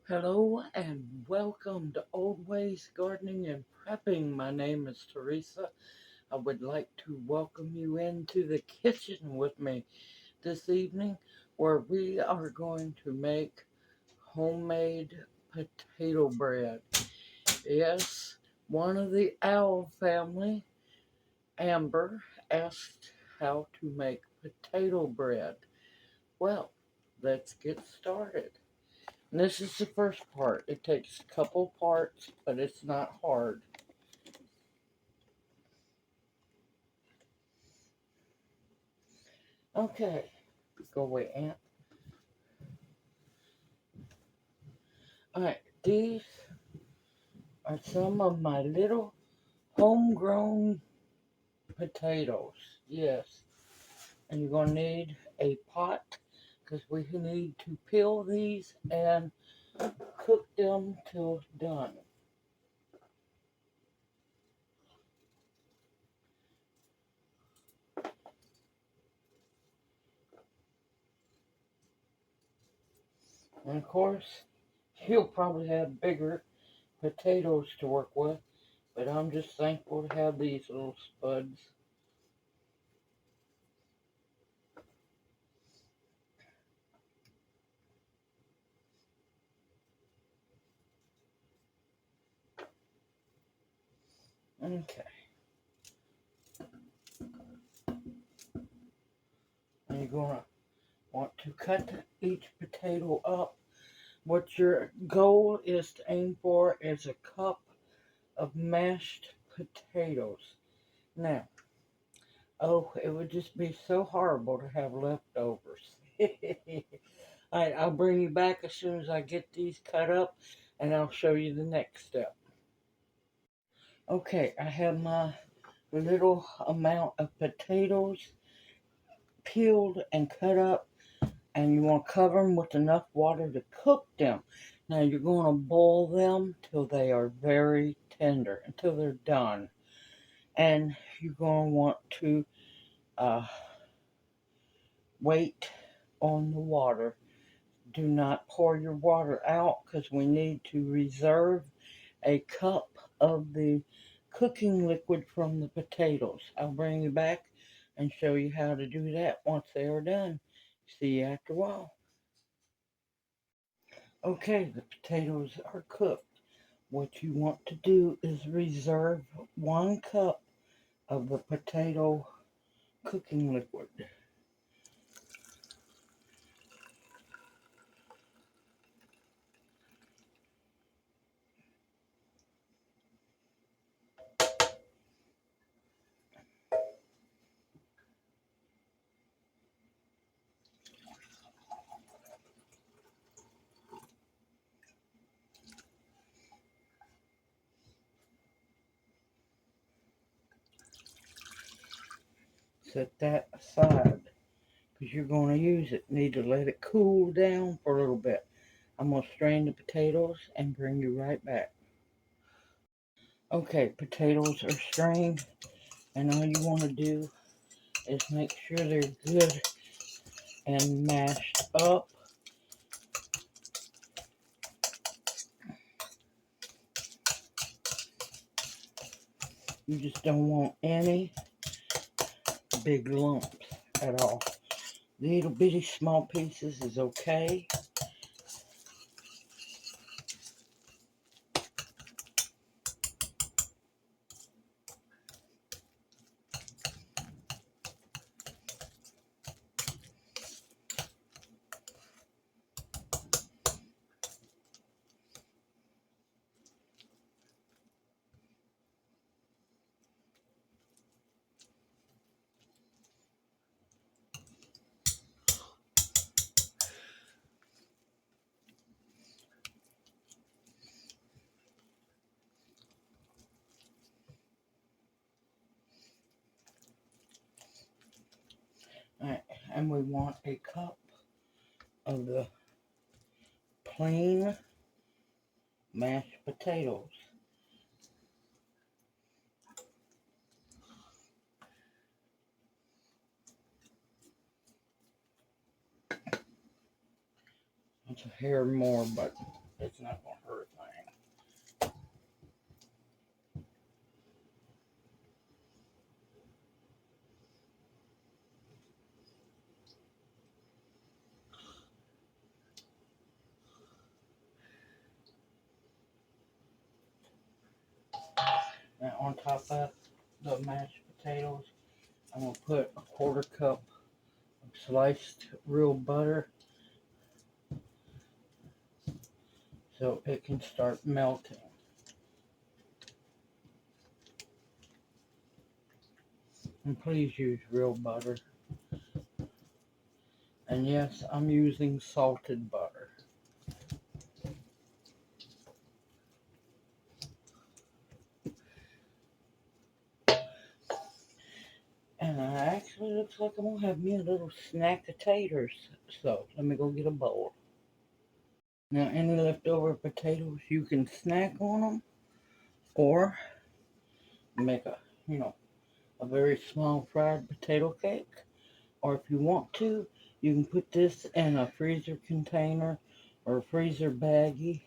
Hello and welcome to Old Ways Gardening and Prepping. My name is Teresa. I would like to welcome you into the kitchen with me this evening where we are going to make homemade potato bread. Yes, one of the owl family, Amber, asked how to make potato bread. Well, let's get started. And this is the first part. It takes a couple parts, but it's not hard. Okay, go away, Aunt. Alright, these are some of my little homegrown potatoes. Yes, and you're going to need a pot because we need to peel these and cook them till done. And of course, you'll probably have bigger potatoes to work with, but I'm just thankful to have these little spuds. Okay, and you're going to want to cut each potato up. What your goal is to aim for is a cup of mashed potatoes. Now, oh, it would just be so horrible to have leftovers. Alright, I'll bring you back as soon as I get these cut up and I'll show you the next step. Okay, I have my little amount of potatoes peeled and cut up, and you want to cover them with enough water to cook them. Now you're going to boil them till they are very tender, until they're done. And you're going to want to uh, wait on the water. Do not pour your water out because we need to reserve a cup of the cooking liquid from the potatoes. I'll bring you back and show you how to do that once they are done. See you after a while. Okay, the potatoes are cooked. What you want to do is reserve 1 cup of the potato cooking liquid. Set that aside because you're going to use it. Need to let it cool down for a little bit. I'm going to strain the potatoes and bring you right back. Okay, potatoes are strained, and all you want to do is make sure they're good and mashed up. You just don't want any big lumps at all. Little bitty small pieces is okay. Alright, and we want a cup of the plain mashed potatoes. It's a hair more, but It's not going to hurt a thing. Now on top of the mashed potatoes, I'm going to put a 1/4 cup of sliced real butter so it can start melting. And please use real butter. And yes, I'm using salted butter. And it actually looks like I'm going to have me a little snack of taters. So let me go get a bowl. Now any leftover potatoes, you can snack on them or make a, a very small fried potato cake. Or if you want to, you can put this in a freezer container or a freezer baggie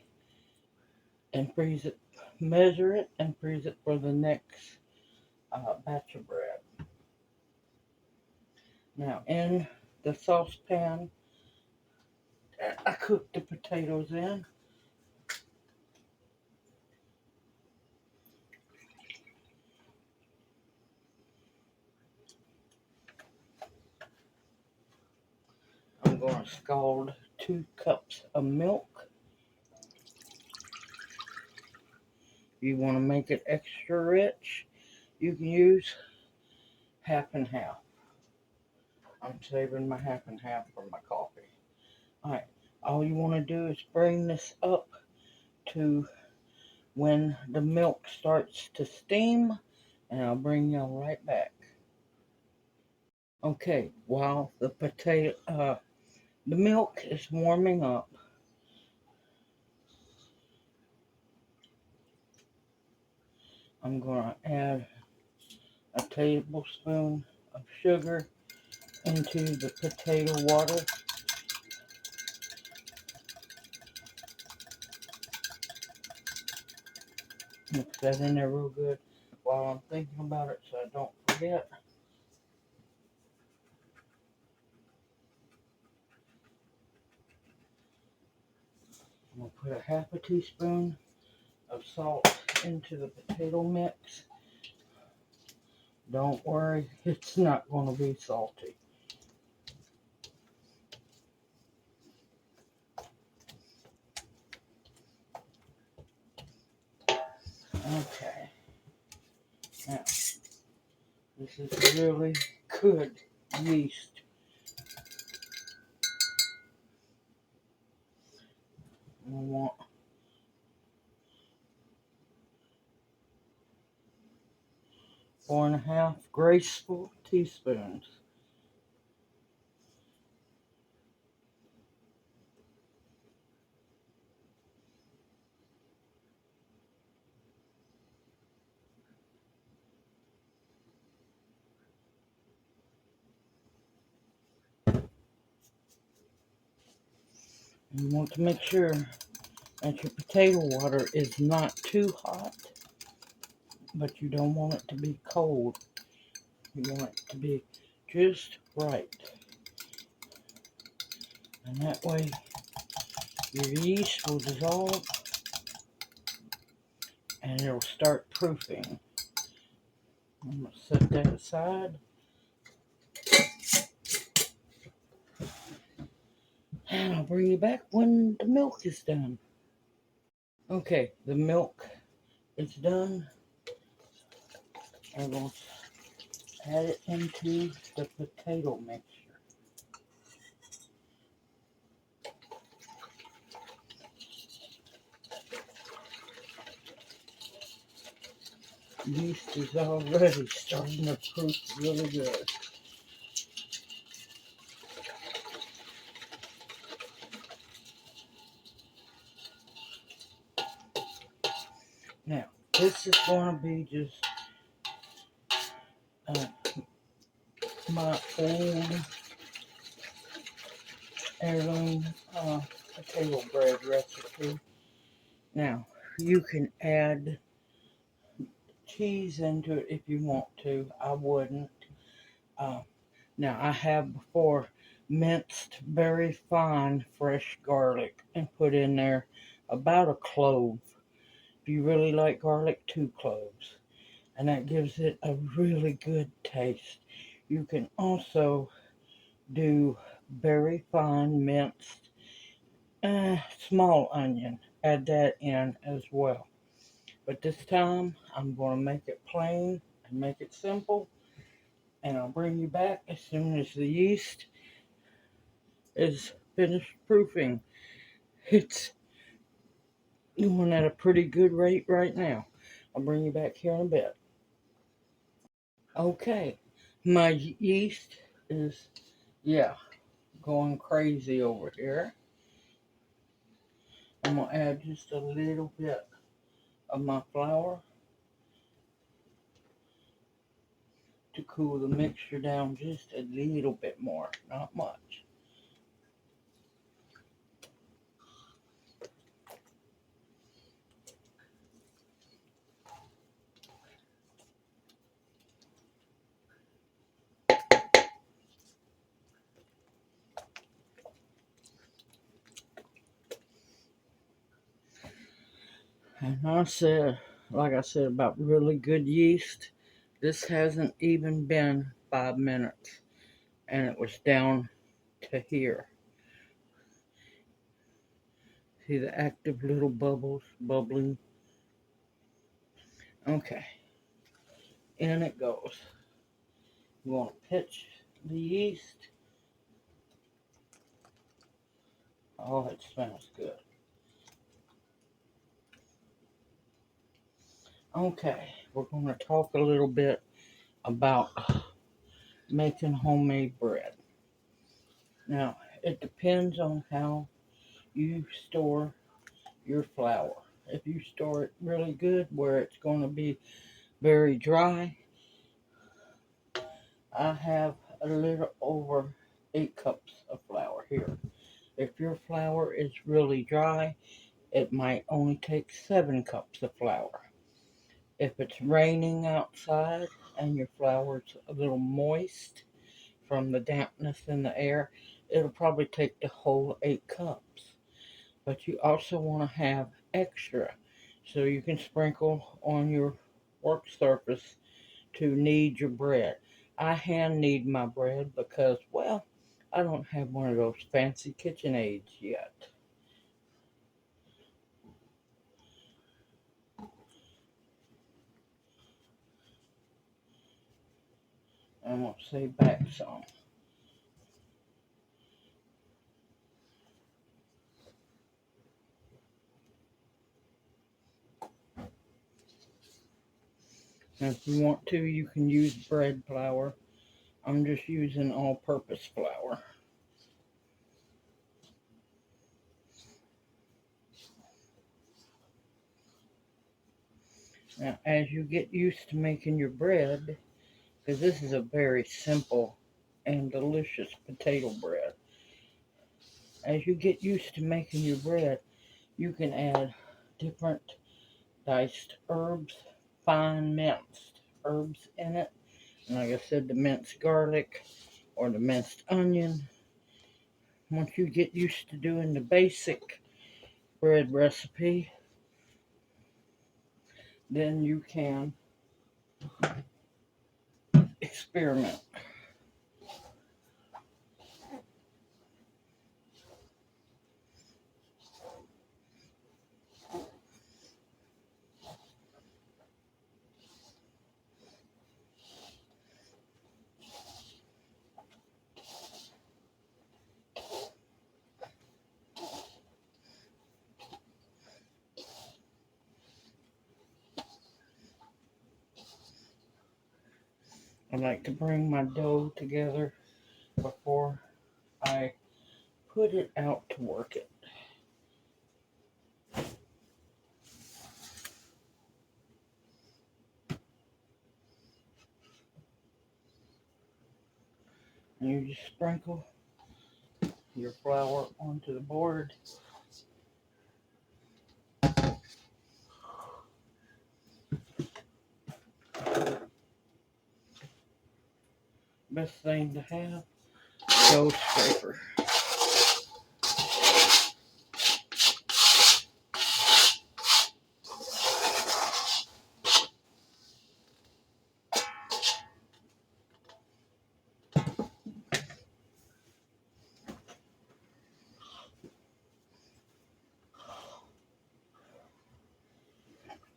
and freeze it, measure it, and freeze it for the next batch of bread. Now, in the saucepan that I cooked the potatoes in, I'm going to scald 2 cups of milk. You want to make it extra rich, you can use half and half. I'm saving my half and half for my coffee. Alright, all you want to do is bring this up to when the milk starts to steam, and I'll bring y'all right back. Okay, while the milk is warming up, I'm going to add a tablespoon of sugar into the potato water. Mix that in there real good while I'm thinking about it so I don't forget. I'm going to put a half a teaspoon of salt into the potato mix. Don't worry, it's not going to be salty. Okay. Now, this is really good yeast. I want 4½ graceful teaspoons. You want to make sure that your potato water is not too hot, but you don't want it to be cold. You want it to be just right. And that way your yeast will dissolve and it'll start proofing. I'm going to set that aside. And I'll bring you back when the milk is done. Okay, the milk is done. I'm going to add it into the potato mixture. Yeast is already starting to proof really good. Now, this is going to be just my old heirloom potato bread recipe. Now, you can add cheese into it if you want to. I wouldn't. Uh, Now, I have before minced very fine fresh garlic and put in there about a clove. If you really like garlic, 2 cloves. And that gives it a really good taste. You can also do very fine minced small onion. Add that in as well. But this time, I'm going to make it plain and make it simple. And I'll bring you back as soon as the yeast is finished proofing. It's doing at a pretty good rate right now. I'll bring you back here in a bit. Okay, my yeast is, yeah, going crazy over here. I'm going to add just a little bit of my flour to cool the mixture down just a little bit more, not much. And like I said, about really good yeast, this hasn't even been 5 minutes, and it was down to here. See the active little bubbles bubbling? Okay, in it goes. You want to pitch the yeast. Oh, it smells good. Okay, we're going to talk a little bit about making homemade bread. Now, it depends on how you store your flour. If you store it really good where it's going to be very dry, I have a little over 8 cups of flour here. If your flour is really dry, it might only take 7 cups of flour. If it's raining outside and your flour's a little moist from the dampness in the air, it'll probably take the whole 8 cups. But you also want to have extra so you can sprinkle on your work surface to knead your bread. I hand knead my bread because, well, I don't have one of those fancy kitchen aids yet. I'm going to save back some. And if you want to, you can use bread flour. I'm just using all-purpose flour. Now, as you get used to making your bread, because this is a very simple and delicious potato bread, as you get used to making your bread, you can add different diced herbs, fine minced herbs in it. And like I said, the minced garlic or the minced onion. Once you get used to doing the basic bread recipe, then you can experiment. I like to bring my dough together before I put it out to work it. And you just sprinkle your flour onto the board. Best thing to have, dough scraper.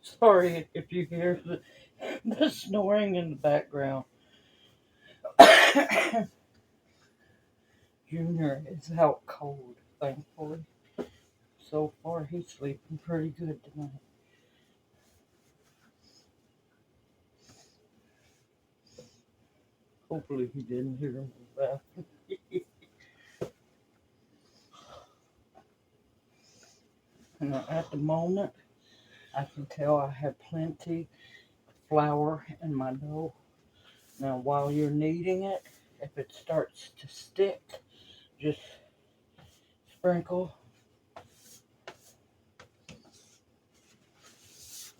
Sorry if you hear the snoring in the background. Junior is out cold, thankfully. So far, he's sleeping pretty good tonight. Hopefully, he didn't hear him in the bathroom. Now, at the moment, I can tell I have plenty of flour in my dough. Now, while you're kneading it, if it starts to stick, just sprinkle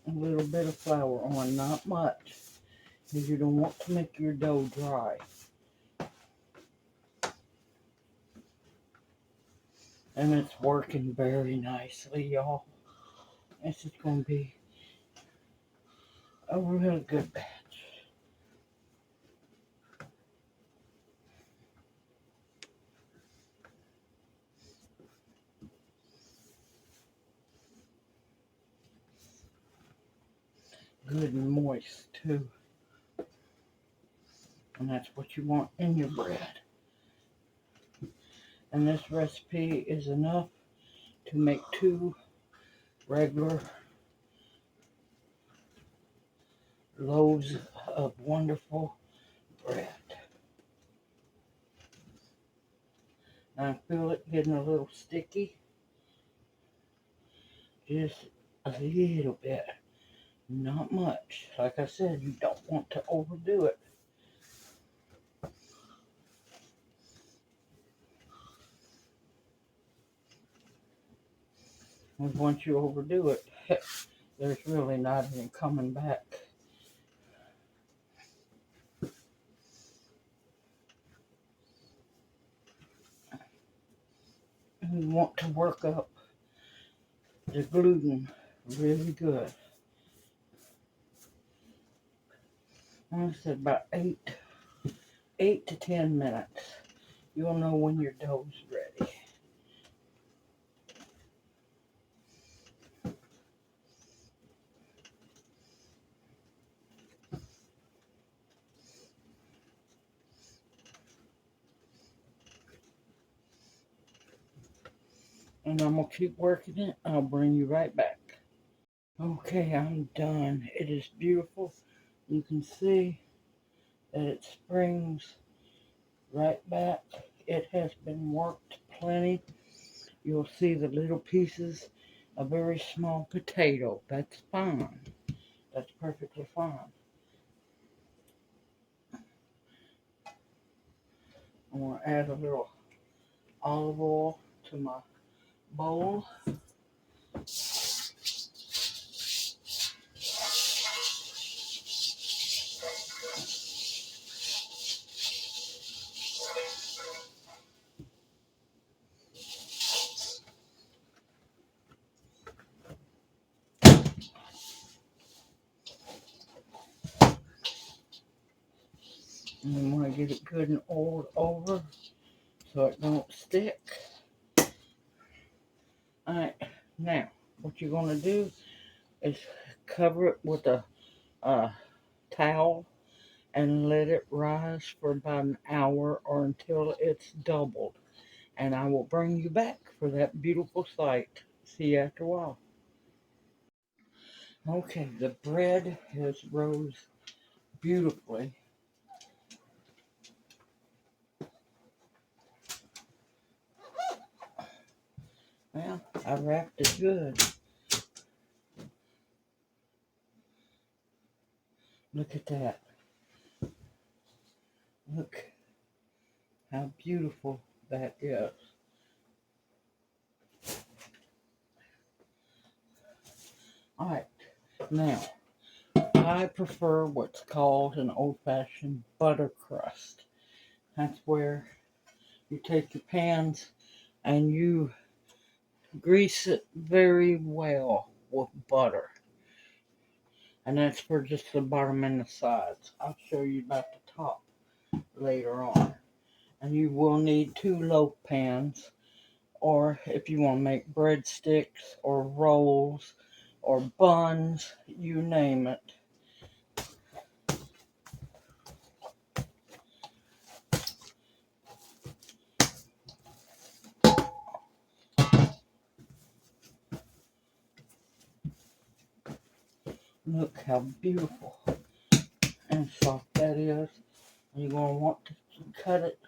a little bit of flour on, not much, because you don't want to make your dough dry. And it's working very nicely, y'all. This is going to be a really good batch. Good and moist, too. And that's what you want in your bread. And this recipe is enough to make 2 regular loaves of wonderful bread. I feel it getting a little sticky. Just a little bit. Not much. Like I said, you don't want to overdo it. And once you overdo it, there's really not any coming back. And you want to work up the gluten really good. I said about 8 to 10 minutes. You'll know when your dough's ready. And I'm going to keep working it. I'll bring you right back. Okay, I'm done. It is beautiful. You can see that it springs right back. It has been worked plenty. You'll see the little pieces, a very small potato. That's fine. That's perfectly fine. I'm going to add a little olive oil to my bowl. And I'm going to get it good and oiled over so it don't stick. Alright, now what you're going to do is cover it with a towel and let it rise for about an hour or until it's doubled. And I will bring you back for that beautiful sight. See you after a while. Okay, the bread has rose beautifully. Well, I wrapped it good. Look at that. Look how beautiful that is. Alright, now I prefer what's called an old-fashioned butter crust. That's where you take your pans and you grease it very well with butter. And that's for just the bottom and the sides. I'll show you about the top later on. And you will need 2 loaf pans, or if you want to make breadsticks or rolls or buns, you name it. Look how beautiful and soft that is. And you're going to want to cut it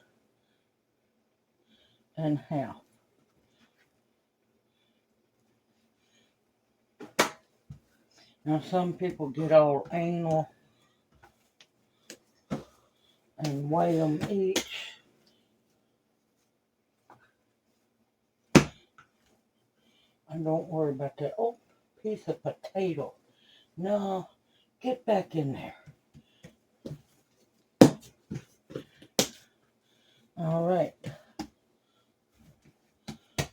in half. Now some people get all anal and weigh them each. And don't worry about that. Oh, piece of potato. No, get back in there. All right.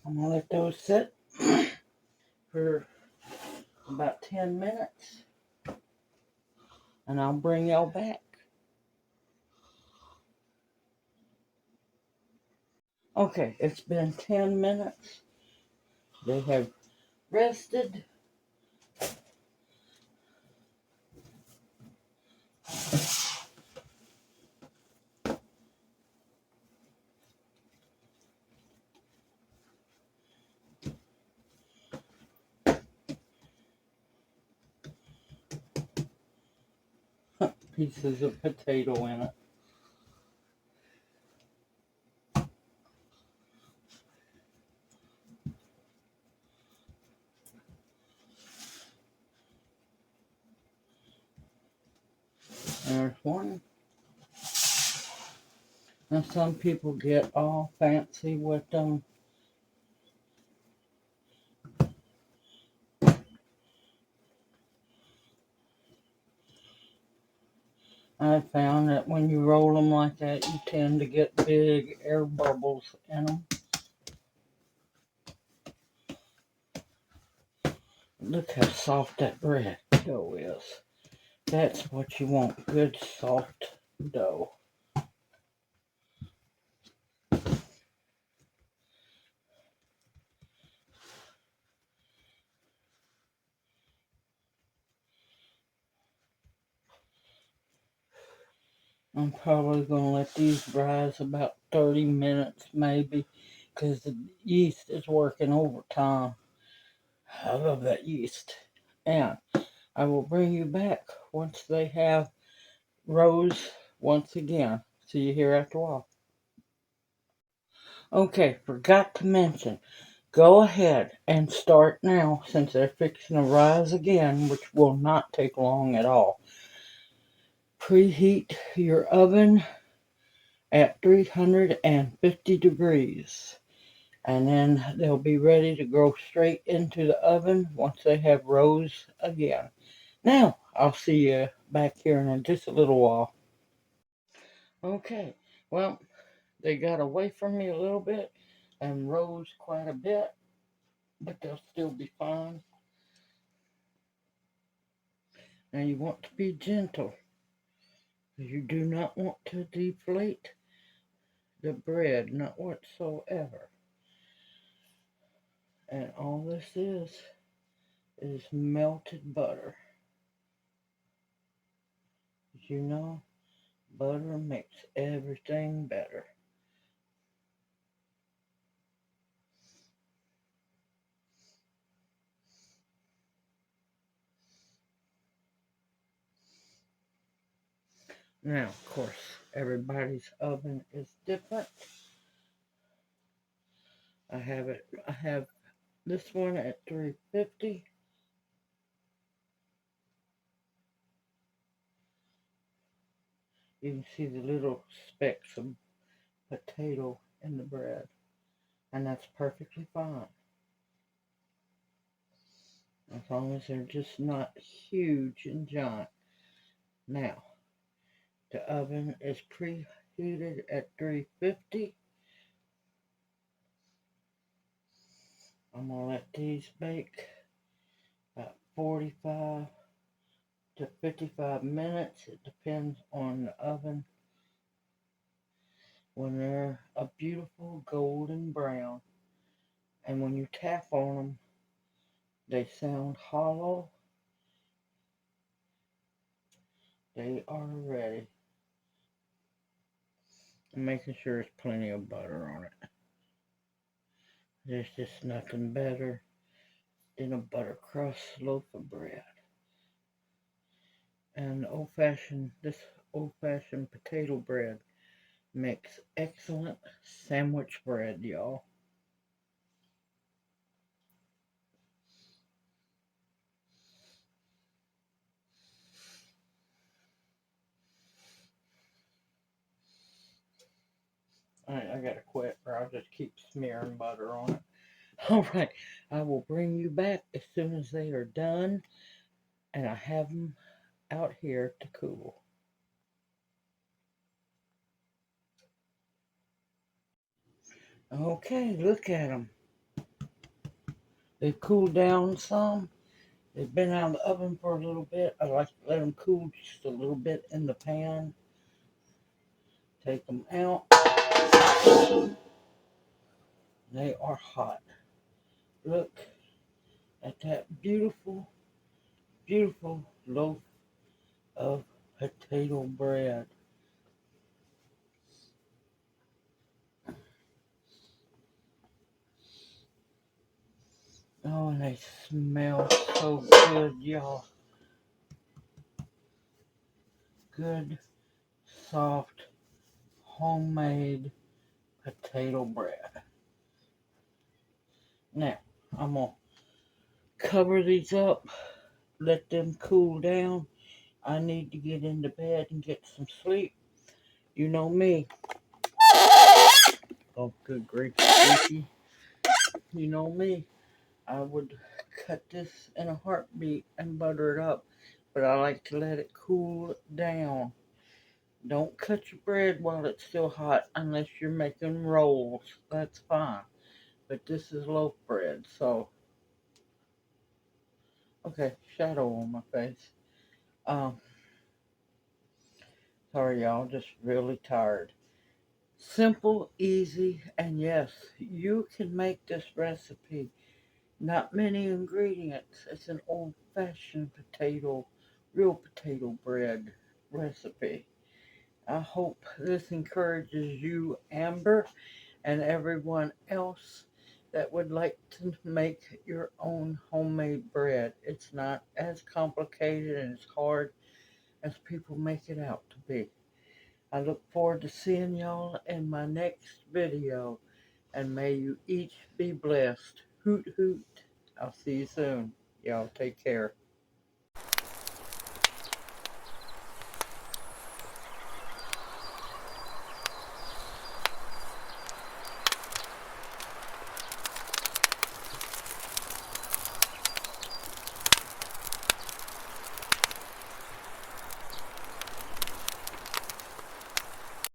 I'm going to let those sit for about 10 minutes. And I'll bring y'all back. Okay, it's been 10 minutes. They have rested. Pieces of potato in it. There's one. And some people get all fancy with them. I found that when you roll them like that, you tend to get big air bubbles in them. Look how soft that bread dough is. That's what you want, good soft dough. I'm probably going to let these rise about 30 minutes maybe, because the yeast is working overtime. I love that yeast. And I will bring you back once they have rose once again. See you here after a while. Okay, forgot to mention, go ahead and start now since they're fixing to rise again, which will not take long at all. Preheat your oven at 350 degrees, and then they'll be ready to go straight into the oven once they have rose again. Now, I'll see you back here in just a little while. Okay, well, they got away from me a little bit and rose quite a bit, but they'll still be fine. Now you want to be gentle. You do not want to deflate the bread, not whatsoever. And all this is melted butter. You know, butter makes everything better. Now, of course, everybody's oven is different. I have this one at 350. You can see the little specks of potato in the bread, and that's perfectly fine. As long as they're just not huge and giant. Now, the oven is preheated preheated at 350. I'm going to let these bake about 45 to 55 minutes. It depends on the oven. When they're a beautiful golden brown, and when you tap on them, they sound hollow, they are ready. I'm making sure there's plenty of butter on it. There's just nothing better than a butter crust loaf of bread. And this old-fashioned potato bread makes excellent sandwich bread, y'all. Alright, I gotta quit or I'll just keep smearing butter on it. Alright, I will bring you back as soon as they are done, and I have them out here to cool. Okay, look at them. They've cooled down some. They've been out of the oven for a little bit. I like to let them cool just a little bit in the pan. Take them out. They are hot. Look at that beautiful, beautiful loaf of potato bread. Oh, and they smell so good, y'all. Good, soft, homemade potato bread. Now, I'm going to cover these up, let them cool down. I need to get into bed and get some sleep. You know me. Oh, good grief, Ricky. You know me. I would cut this in a heartbeat and butter it up, but I like to let it cool down. Don't cut your bread while it's still hot unless you're making rolls. That's fine. But this is loaf bread, so okay, shadow on my face. Um, Sorry y'all, just really tired. Simple, easy, and yes, you can make this recipe. Not many ingredients. It's an old-fashioned real potato bread recipe. I hope this encourages you, Amber, and everyone else that would like to make your own homemade bread. It's not as complicated and as hard as people make it out to be. I look forward to seeing y'all in my next video, and may you each be blessed. Hoot hoot. I'll see you soon. Y'all take care.